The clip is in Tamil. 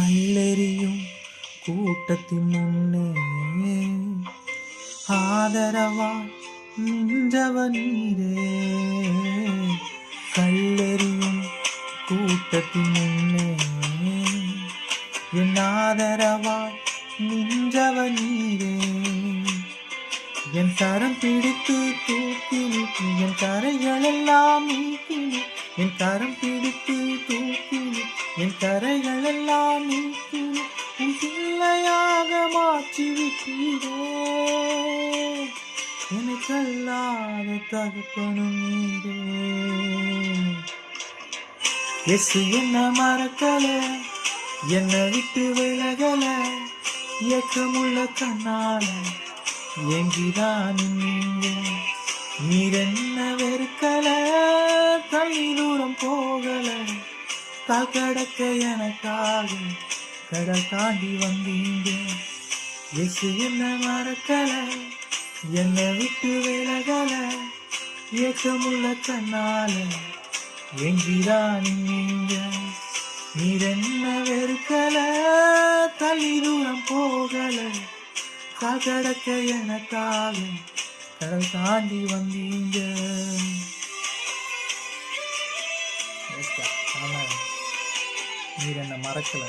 கல்லெறியும் கூட்டத்தின் முன்னே ஆதரவாய் நின்றவ நீரே. கல்லெறியும் கூட்டத்தின் முன்னே என் ஆதரவாய் நின்றவ நீரே. என் கரம் பிடித்து தூக்கினி, என் கரைகளெல்லாம் நீக்கினி. என் கரம் பிடித்து தூக்கினி, என் கரைகளெல்லாம் நீக்கினி. உன் பிள்ளையாக மாற்றி விட்டீரே. எனக்கல்லாத தகப்பனும் நீரே. இயேசு என்ன மறக்கல, என்னை விட்டு விலகல. இயக்கமுள்ள கண்ணால எங்கிதான் நீங்க. நீர் என்ன வெறுக்கல, தள்ளி தூரம் போகல. கால் கடக்க எனக்காக கடல் தாண்டி வந்தீங்க. இயேசு என்ன மறக்கல, என்னை விட்டு விலகல. இயக்கமுள்ள கண்ணால எங்கிதான் நீங்க. நீர் என்ன வெறுக்கல, தள்ளி தூரம் போகல. கால் கடக்க எனக்காக கடல் தாண்டி வந்தீங்க. நீர் என்ன மறக்கல.